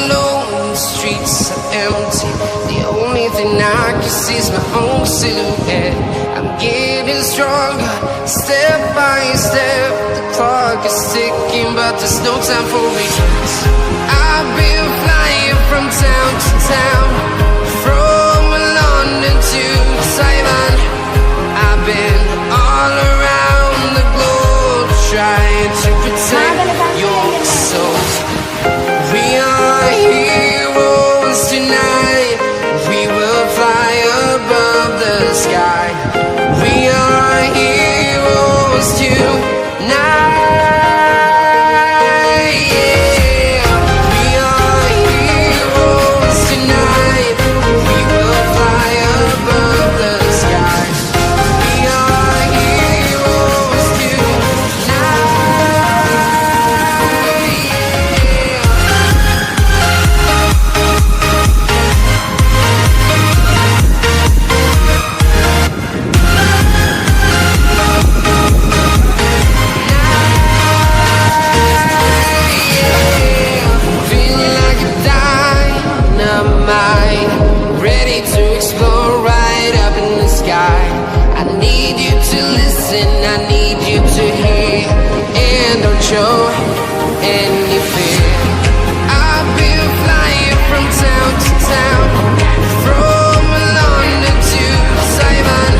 alone, the streets are empty. The only thing I can see is my own silhouette. I'm getting stronger, step by step. The clock is ticking, but there's no time for regrets. I've been flying from town to town, from London to Taiwan. I've been all around the globe, trying to protect your soul. We are heroes tonight. We will fly above the sky. We are heroes tonight. Yeah. We are heroes tonight. We will fly above the sky. We are heroes tonight. Ready to explore right up in the sky. I need you to listen, I need you to hear, and don't show any fear. I've been flying from town to town, from London to Taiwan.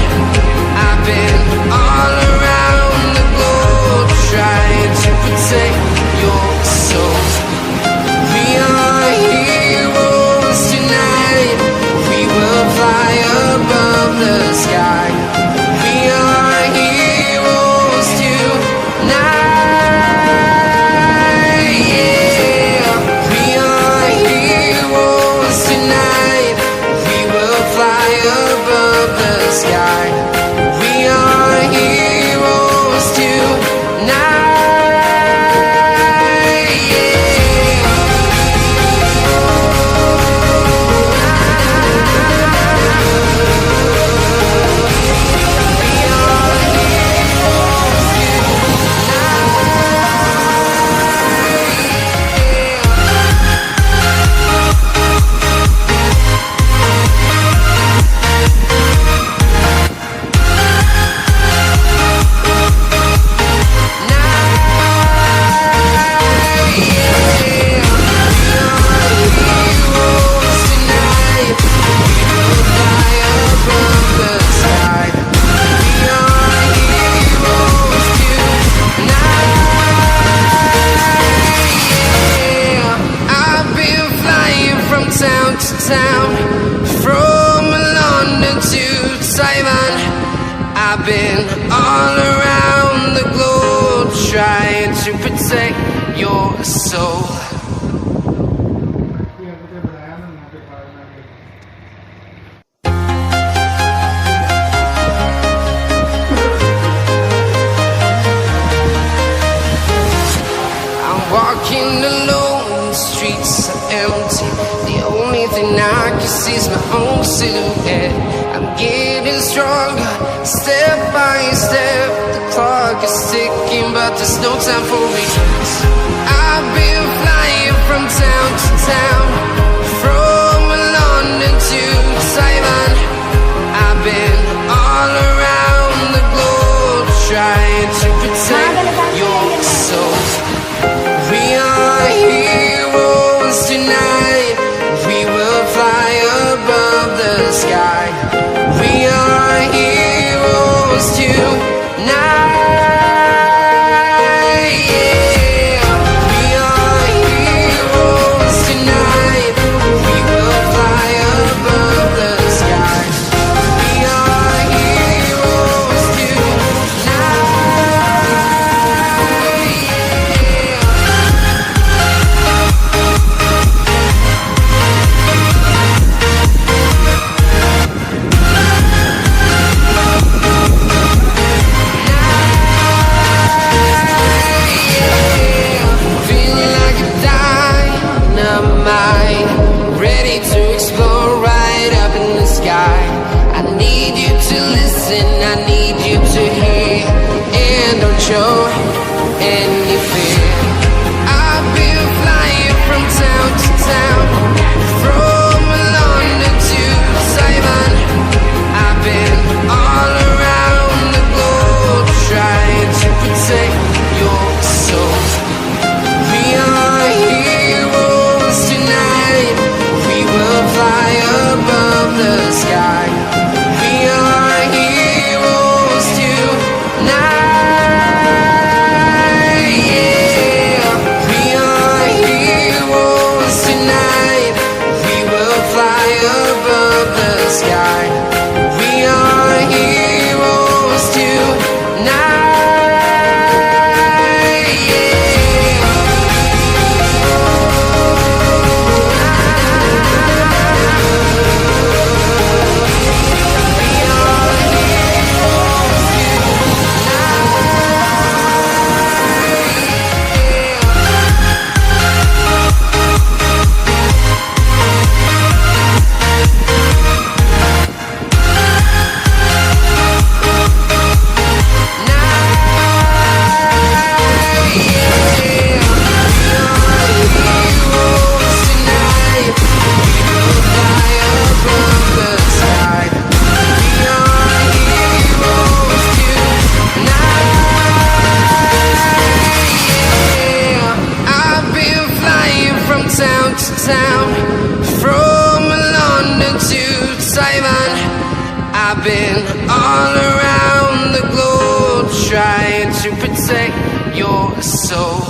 I've been all around the globe, trying to protect your soul. We are heroes tonight. We will fly above the sky. We are heroes tonight. Yeah. We are heroes tonight. We will fly above the sky. We are heroes tonight. Town to town, from London to Taiwan. I've been all around the globe, trying to protect your soul. I'm walking alone, the streets are empty. The only thing I can see is my own silhouette. I'm getting stronger, step by step. The clock is ticking, but there's no time for regrets. I've been flying from town to town, from London to Taiwan. I've been all around the globe, trying to protect your soul. We are heroes tonight. We will fly above the sky. We are heroes tonight. Yeah. We are heroes tonight. We will fly above the sky. We are heroes tonight. Ready to explore right up in the sky. I need you to listen, I need you to hear, and don't show any fear. I've been flying from town to town, town, from London to Taiwan. I've been all around the globe trying to protect your soul.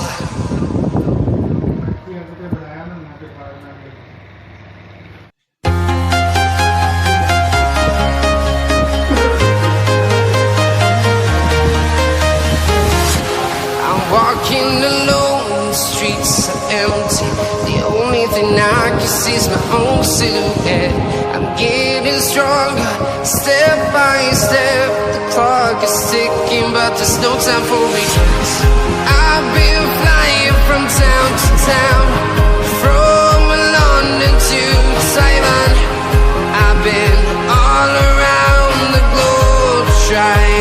Walking alone, the streets are empty. The only thing I can see is my own silhouette. I'm getting stronger, step by step. The clock is ticking, but there's no time for regrets. I've been flying from town to town, from London to Taiwan. I've been all around the globe trying